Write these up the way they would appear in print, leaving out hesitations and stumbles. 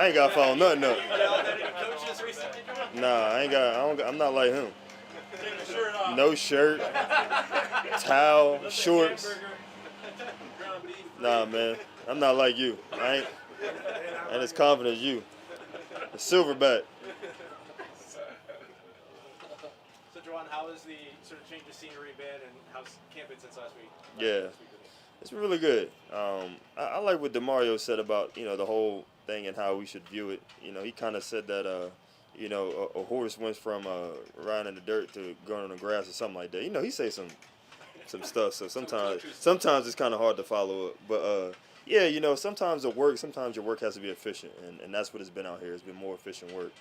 ain't got to follow nothing up. Any coaches recently? I'm not like him. Take the shirt off. No shirt, towel, shorts. Ground beef. Nah, man. I'm not like you. I ain't as confident as you. A silverback. So, Juwan, how has the sort of change of scenery been, and how's camp been since last week? Yeah. It's been really good. I like what DeMario said about, the whole thing and how we should view it. He kind of said that, a horse went from riding in the dirt to going on the grass or something like that. He say some stuff. So sometimes it's kind of hard to follow up. But sometimes your work has to be efficient, and that's what it's been out here. It's been more efficient work,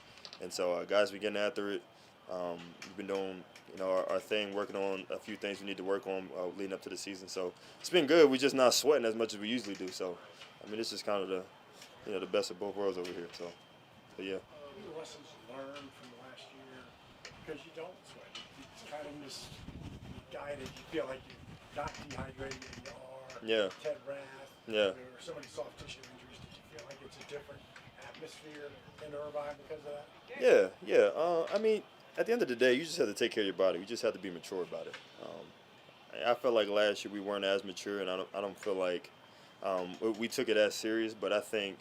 and so guys, we getting after it. We've been doing our thing, working on a few things we need to work on leading up to the season. So it's been good. We're just not sweating as much as we usually do. So it's just kind of the best of both worlds over here. So yeah. The lessons learned from last year, because you don't sweat. It's kind of misguided. You feel like you're not dehydrated and you are. Yeah. Ted Rath. Yeah. There were so many soft tissue injuries. Did you feel like it's a different atmosphere in Irvine because of that? Yeah. At the end of the day, you just have to take care of your body. You just have to be mature about it. I felt like last year we weren't as mature, and I don't feel like we took it as serious. But I think,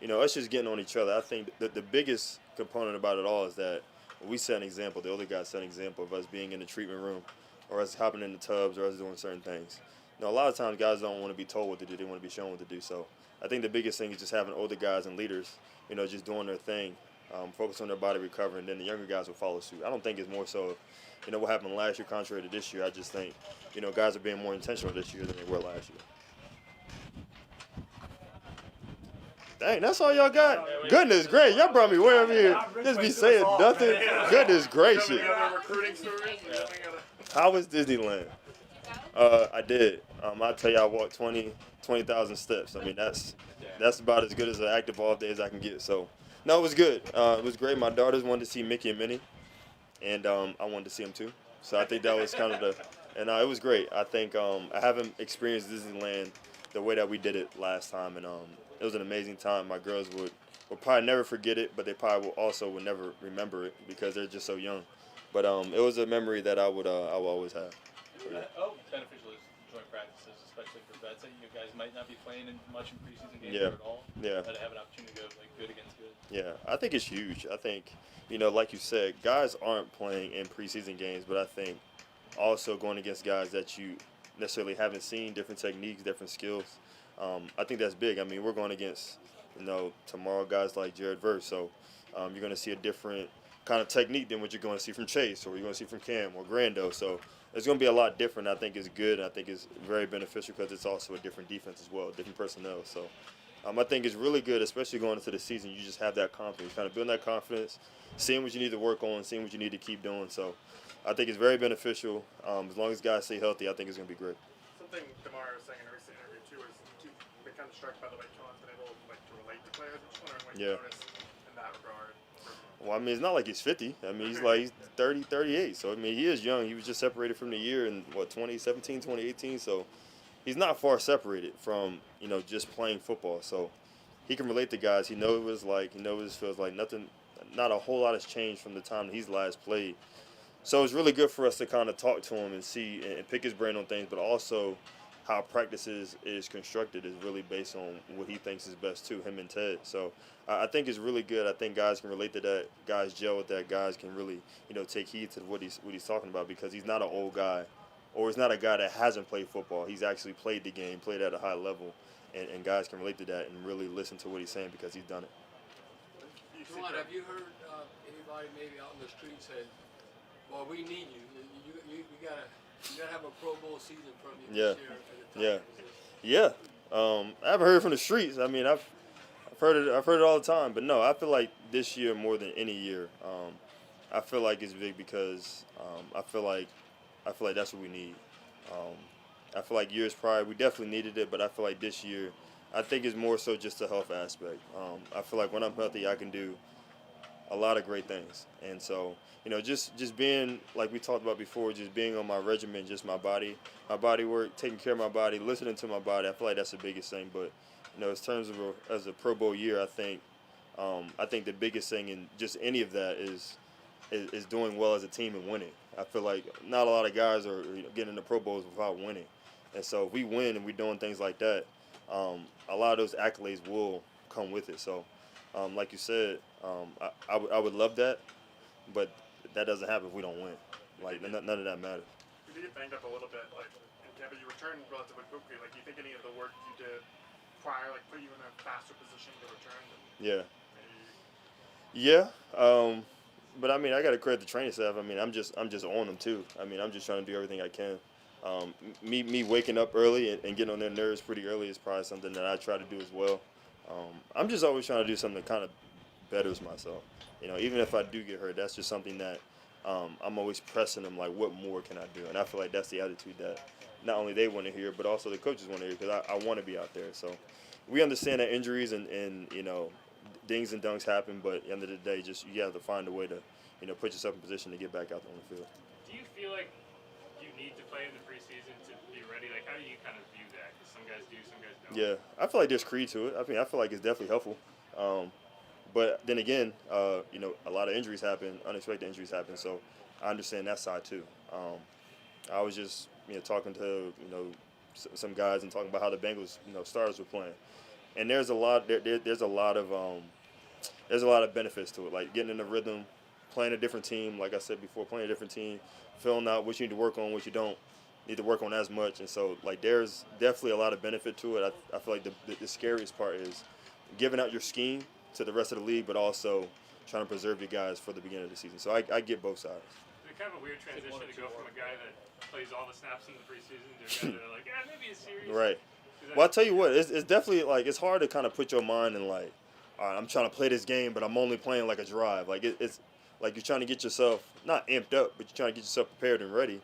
us just getting on each other. I think that the biggest component about it all is that we set an example. The older guys set an example of us being in the treatment room, or us hopping in the tubs, or us doing certain things. A lot of times guys don't want to be told what to do. They want to be shown what to do. So I think the biggest thing is just having older guys and leaders, just doing their thing. Focus on their body recovery, and then the younger guys will follow suit. I don't think it's more so, what happened last year contrary to this year. I just think, guys are being more intentional this year than they were last year. Dang, that's all y'all got? Goodness gracious, y'all brought me way over here. Just be saying nothing. Goodness gracious. How was Disneyland? I did. I'll tell you, I walked 20,000 steps. That's about as good as an active off day as I can get. So. No, it was good. It was great. My daughters wanted to see Mickey and Minnie, and I wanted to see them too. So I think that was kind of and it was great. I think I haven't experienced Disneyland the way that we did it last time, and it was an amazing time. My girls would probably never forget it, but they probably would never remember it because they're just so young. But it was a memory that I will always have. Yeah. Beneficial is joint practices, especially for vets. You guys might not be playing in much in preseason games at all. Yeah. But to have an opportunity to go good against good. Yeah, I think it's huge. I think, like you said, guys aren't playing in preseason games, but I think also going against guys that you necessarily haven't seen, different techniques, different skills. I think that's big. We're going against, tomorrow guys like Jared Verse, so you're going to see a different kind of technique than what you're going to see from Chase or you're going to see from Cam or Grando. So it's going to be a lot different. I think it's good. I think it's very beneficial because it's also a different defense as well, different personnel. So I think it's really good, especially going into the season. You just have that confidence, kind of building that confidence, seeing what you need to work on, seeing what you need to keep doing. So I think it's very beneficial. As long as guys stay healthy, I think it's going to be great. Something DeMar was saying in a recent interview, too, is been kind of struck by the way John's been able to relate to players. I'm just wondering what you noticed in that regard. Well, it's not like he's 50. He's 30, 38. So, he is young. He was just separated from the year in, 2017, 2018. So he's not far separated from, just playing football. So he can relate to guys. He knows what it's like. He knows what it feels like. Not a whole lot has changed from the time he's last played. So it's really good for us to kind of talk to him and see and pick his brain on things, but also how practice is constructed is really based on what he thinks is best too, him and Ted. So I think it's really good. I think guys can relate to that. Guys gel with that. Guys can really, take heed to what he's talking about because he's not an old guy. Or he's not a guy that hasn't played football. He's actually played the game, played at a high level, and guys can relate to that and really listen to what he's saying because he's done it. Juwan, have you heard anybody maybe out in the street say, "Well, we need you. You gotta have a Pro Bowl season from you this year"? Yeah. I haven't heard it from the streets. I've heard it. I've heard it all the time. But no, I feel like this year more than any year, I feel like it's big because I feel like that's what we need. I feel like years prior, we definitely needed it, but I feel like this year, I think it's more so just the health aspect. I feel like when I'm healthy, I can do a lot of great things. And so, just being, like we talked about before, just being on my regimen, just my body work, taking care of my body, listening to my body, I feel like that's the biggest thing. But, in terms of as a Pro Bowl year, I think I think the biggest thing in just any of that is doing well as a team and winning. I feel like not a lot of guys are getting into Pro Bowls without winning. And so if we win and we're doing things like that, a lot of those accolades will come with it. So like you said, I would love that, but that doesn't happen if we don't win. Like, none of that matters. You did get banged up a little bit, like, but you returned relatively quickly. Like, do you think any of the work you did prior, like, put you in a faster position to return? Yeah. Maybe... Yeah. But I mean, I got to credit the training staff. I mean, I'm just on them too. I mean, I'm just trying to do everything I can. Me waking up early and getting on their nerves pretty early is probably something that I try to do as well. I'm just always trying to do something that kind of betters myself. You know, even if I do get hurt, that's just something that I'm always pressing them, like, what more can I do? And I feel like that's the attitude that not only they want to hear, but also the coaches want to hear, because I want to be out there. So we understand that injuries and you know, dings and dunks happen, but at the end of the day, just you have to find a way to, you know, put yourself in position to get back out there on the field. Do you feel like you need to play in the preseason to be ready? Like, how do you kind of view that? Because some guys do, some guys don't. Yeah, I feel like there's creed to it. I mean, I feel like it's definitely helpful. But then again, you know, a lot of injuries happen, unexpected injuries happen, so I understand that side too. I was just, you know, talking to, you know, some guys and talking about how the Bengals, you know, starters were playing, and there's a lot of benefits to it, like getting in the rhythm, playing a different team. Like I said before, playing a different team, filling out what you need to work on, what you don't need to work on as much, and so like there's definitely a lot of benefit to it. I feel like the scariest part is giving out your scheme to the rest of the league, but also trying to preserve your guys for the beginning of the season. So I get both sides. It's kind of a weird transition to go from a guy that plays all the snaps in the preseason to a guy that are like, yeah, maybe it's serious. Right. Well, I'll tell you what, it's definitely, like, it's hard to kind of put your mind in, like, all right, I'm trying to play this game, but I'm only playing like a drive. Like, it's like you're trying to get yourself, not amped up, but you're trying to get yourself prepared and ready,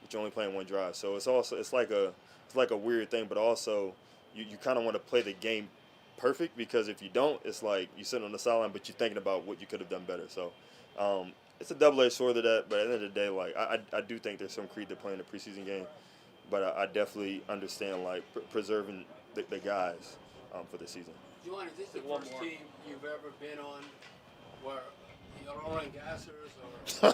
but you're only playing one drive. So it's like a weird thing, but also you kind of want to play the game perfect, because if you don't, it's like you're sitting on the sideline, but you're thinking about what you could have done better. So it's a double-edged sword to that, but at the end of the day, like, I do think there's some creed to playing the preseason game, but I definitely understand, like, preserving the guys for the season. Juwan, is this the first team you've ever been on where you're running gassers or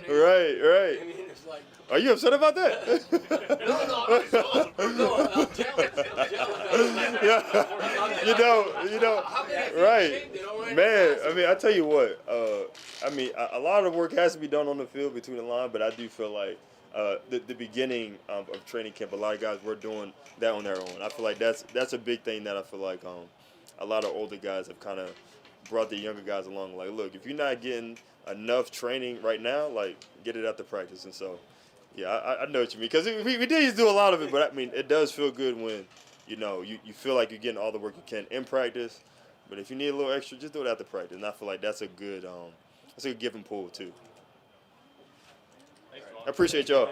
Right. I mean, it's like... Are you upset about that? No, I'm jealous. Yeah. You know, right. Man, I mean, I tell you what, I mean, a lot of work has to be done on the field between the line, but I do feel like the beginning of training camp, a lot of guys were doing that on their own. I feel like that's a big thing that I feel like a lot of older guys have kind of brought the younger guys along. Like, look, if you're not getting enough training right now, like, get it out to practice. And so, yeah, I know what you mean, because we did used to do a lot of it, but I mean, it does feel good when, you know, you feel like you're getting all the work you can in practice. But if you need a little extra, just do it after practice. And I feel like that's a good give and pull too. Thanks, I appreciate y'all.